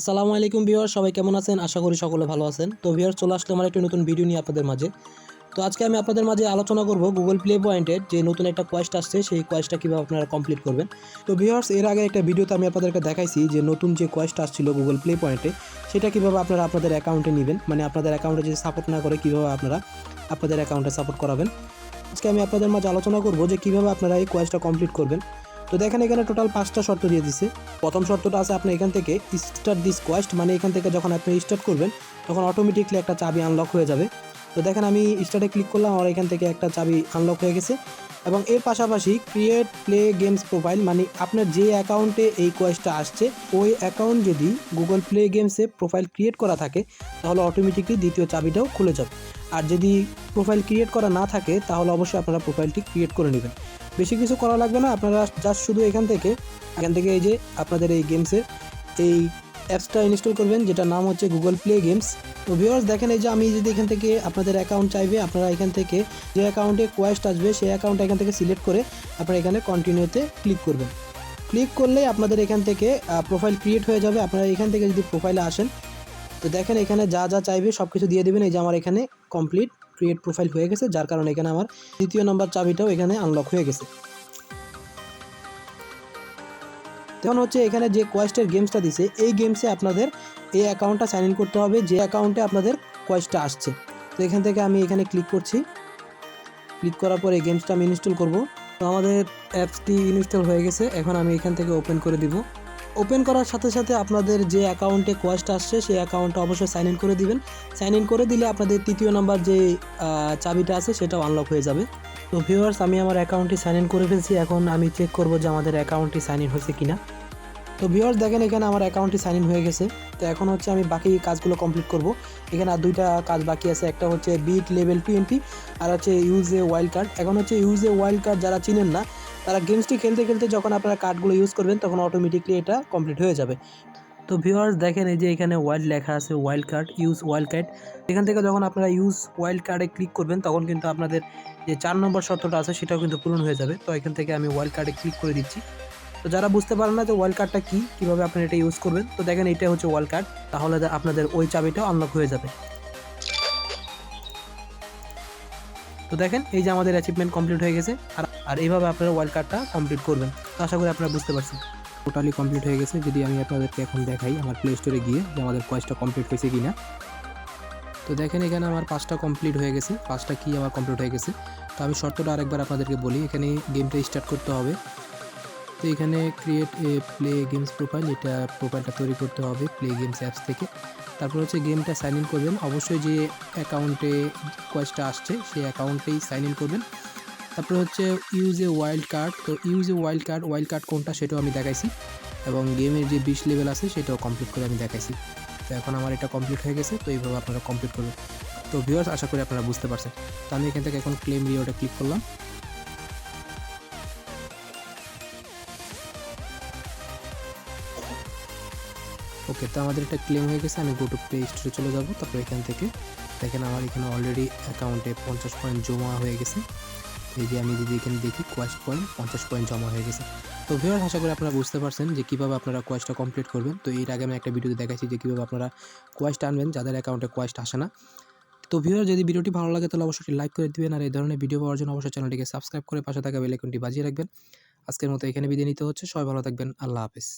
আসসালামু আলাইকুম ভিউয়ার, সবাই কেমন আছেন? আশা করি সকলে ভালো আছেন। তো ভিউয়ার, চলে আসলাম আমার একটা নতুন ভিডিও নিয়ে আপনাদের মাঝে। তো আজকে আমি আপনাদের মাঝে আলোচনা করব গুগল প্লে পয়েন্টের যে নতুন একটা কোয়েস্ট আসছে, সেই কোয়েস্টটা কীভাবে আপনারা কমপ্লিট করবেন। তো ভিউয়ার্স, এর আগে একটা ভিডিওতে আমি আপনাদেরকে দেখাইছি যে নতুন যে কোয়েস্ট আসছিল গুগল প্লে পয়েন্টে, সেটা কীভাবে আপনারা আপনাদের অ্যাকাউন্টে নেবেন, মানে আপনাদের অ্যাকাউন্টে যদি সাপোর্ট না করে কীভাবে আপনারা আপনাদের অ্যাকাউন্টে সাপোর্ট করাবেন। আজকে আমি আপনাদের মাঝে আলোচনা করব যে কীভাবে আপনারা এই কোয়েস্টটা কমপ্লিট করবেন। তো দেখেন, এখানে টোটাল 5টা শর্ত দিয়ে দিছে। প্রথম শর্তটা আছে, আপনি এখান থেকে স্টার্ট দিস কোয়েস্ট, মানে এখান থেকে যখন আপনি স্টার্ট করবেন তখন অটোমেটিকলি একটা চাবি আনলক হয়ে যাবে। তো দেখেন, আমি স্টার্টে ক্লিক করলাম, আর এখান থেকে একটা চাবি আনলক হয়ে গেছে। এবং এর পাশাপাশি ক্রিয়েট প্লে গেমস প্রোফাইল, মানে আপনার যে অ্যাকাউন্টে এই কোয়েস্টটা আসছে ওই অ্যাকাউন্ট যদি গুগল প্লে গেমসে প্রোফাইল ক্রিয়েট করা থাকে তাহলে অটোমেটিকলি দ্বিতীয় চাবিটাও খুলে যাবে। আর যদি প্রোফাইল ক্রিয়েট করা না থাকে তাহলে অবশ্যই আপনারা প্রোফাইলটি ক্রিয়েট করে নেবেন। বেশি কিছু করা লাগবে না, আপনারা জাস্ট শুধু এখান থেকে এই যে আপনাদের এই গেমসের এই অ্যাপসটা ইনস্টল করবেন, যেটা নাম হচ্ছে গুগল প্লে গেমস। তো ভিউয়ার্স দেখেন, এই যে আমি যদি এখান থেকে আপনাদের অ্যাকাউন্ট চাইবে, আপনারা এখান থেকে যে অ্যাকাউন্টে কোয়েস্ট আসবে সেই অ্যাকাউন্টটা এখান থেকে সিলেক্ট করে আপনারা এখানে কন্টিনিউতে ক্লিক করবেন। ক্লিক করলেই আপনাদের এখান থেকে প্রোফাইল ক্রিয়েট হয়ে যাবে। আপনারা এখান থেকে যদি প্রোফাইলে আসেন, তো দেখেন এখানে যা যা চাইবে সব কিছু দিয়ে দেবেন। এই যে আমার এখানে কমপ্লিট ক্রিয়েট প্রোফাইল হয়ে গেছে, যার কারণে এখানে আমার দ্বিতীয় নম্বর চাবিটাও এখানে আনলক হয়ে গেছে। তখন হচ্ছে এখানে যে কোয়েস্টের গেমসটা দিছে, এই গেমসে আপনাদের এই অ্যাকাউন্টটা সাইন ইন করতে হবে যে অ্যাকাউন্টে আপনাদের কোয়েস্টটা আসছে। তো এখান থেকে আমি এখানে ক্লিক করছি। ক্লিক করার পর এই গেমসটা আমি ইনস্টল করব। তো আমাদের অ্যাপসটি ইনস্টল হয়ে গেছে, এখন আমি এখান থেকে ওপেন করে দিব। ওপেন করার সাথে সাথে আপনাদের যে অ্যাকাউন্টে কোয়েস্ট আসছে সেই অ্যাকাউন্টটা অবশ্যই সাইন ইন করে দিবেন। সাইন ইন করে দিলে আপনাদের তৃতীয় নাম্বার যে চাবিটা আছে সেটাও আনলক হয়ে যাবে। তো ভিউয়ার্স, আমি আমার অ্যাকাউন্টটি সাইন ইন করে ফেলছি। এখন আমি চেক করব যে আমাদের অ্যাকাউন্টটি সাইন ইন হয়েছে কিনা। তো ভিউয়ার্স দেখেন, এখানে আমার অ্যাকাউন্টটি সাইন ইন হয়ে গেছে। তো এখন হচ্ছে আমি বাকি কাজগুলো কমপ্লিট করব। এখানে আর দুইটা কাজ বাকি আছে, একটা হচ্ছে বিট লেভেল 20 আর হচ্ছে ইউজ এ ওয়াইল্ড কার্ড। এখন হচ্ছে ইউজ এ ওয়াইল্ড কার্ড যারা চিনেন না, তারা গেমসটি খেলতে খেলতে যখন আপনারা কার্ডগুলো ইউজ করবেন তখন অটোমেটিকলি এটা কমপ্লিট হয়ে যাবে। তো ভিউয়ার্স দেখেন, এই যে এখানে ওয়াইল্ড লেখা আছে, wild card, use wild card. এখান থেকে যখন আপনারা ইউজ ওয়াইল্ড কার্ডে ক্লিক করবেন তখন কিন্তু আপনাদের যে 4 নম্বর শর্তটা আছে সেটাও কিন্তু পূরণ হয়ে যাবে। তো এখান থেকে আমি ওয়াইল্ড কার্ডে ক্লিক করে দিচ্ছি। তো যারা বুঝতে পারেন না যে ওয়াইল্ড কার্ডটা কী, কীভাবে আপনারা এটা ইউজ করবেন, তো দেখেন এটা হচ্ছে ওয়াইল্ড কার্ড, তাহলে আপনাদের ওই চাবিটাও আনলক হয়ে যাবে। তো দেখেন, এই যে আমাদের অ্যাচিভমেন্ট কমপ্লিট হয়ে গেছে। আর এইভাবে আপনারা ওয়াইল্ড কার্ডটা কমপ্লিট করবেন। তো আশা করি আপনারা বুঝতে পারছেন। টোটালি কমপ্লিট হয়ে গেছে। যদি আমি আপনাদেরকে এখন দেখাই আমার প্লে স্টোরে গিয়ে যে আমাদের কোয়েস্টটা কমপ্লিট হয়েছে কিনা। তো দেখেন, এখানে আমার 5টা কমপ্লিট হয়ে গেছে, 5টা কি আমার কমপ্লিট হয়ে গেছে। তো আমি শর্তটা আরেকবার আপনাদেরকে বলি, এখানে গেমটা স্টার্ট করতে হবে। তো এখানে create a play games profile, এটা প্রোফাইলটা তৈরি করতে হবে প্লে গেমস অ্যাপস থেকে। তারপর হচ্ছে গেমটা সাইন ইন করবেন, অবশ্যই যে অ্যাকাউন্টে কোয়েস্টটা আসছে সেই অ্যাকাউন্টেই সাইন ইন করবেন। তারপরে হচ্ছে ইউজ এ ওয়াইল্ড কার্ড। তো ইউজ এ ওয়াইল্ড কার্ড কোনটা সেটাও আমি দেখাইছি, এবং গেমের যে 20 লেভেল আছে সেটাও কমপ্লিট করে আমি দেখাইছি। তো এখন আমার এটা কমপ্লিট হয়ে গেছে। তো এইভাবে আপনারা কমপ্লিট করবেন। তো ভিউয়ার্স, আশা করি আপনারা বুঝতে পারছেন। তো আমি এখান থেকে এখন ক্লেম রিওয়ার্ডে ক্লিক করলাম। ওকে, তো আমাদের এটা ক্লেম হয়ে গেছে। আমি গো টু প্লে স্টোরে চলে যাব। তারপর এখান থেকে দেখেন আমার এখানে অলরেডি অ্যাকাউন্টে 50 পয়েন্ট জমা হয়ে গেছে। এই যে আমি যদি এখানে দেখি কোয়েস্ট পয়েন্ট 50 পয়েন্ট জমা হয়ে গেছে। তো ভিউয়ার্স, আশা করি আপনারা বুঝতে পারছেন যে কীভাবে আপনারা কোয়েস্টটা কমপ্লিট করবেন। তো এর আগে আমি একটা ভিডিওতে দেখাইছি যে কীভাবে আপনারা কোয়েস্ট আনবেন যাদের অ্যাকাউন্টে কোয়েস্ট আসে না। তো ভিউয়ার, যদি ভিডিওটি ভালো লাগে তাহলে অবশ্যই লাইক করে দিবেন, আর এই ধরনের ভিডিও পাওয়ার জন্য অবশ্যই চ্যানেলটিকে সাবস্ক্রাইব করে পাশে থাকা বেল আইকনটি বাজিয়ে রাখবেন। আজকের মতো এখানে বিদায় নিতে হচ্ছে। সবাই ভালো থাকবেন। আল্লাহ হাফেজ।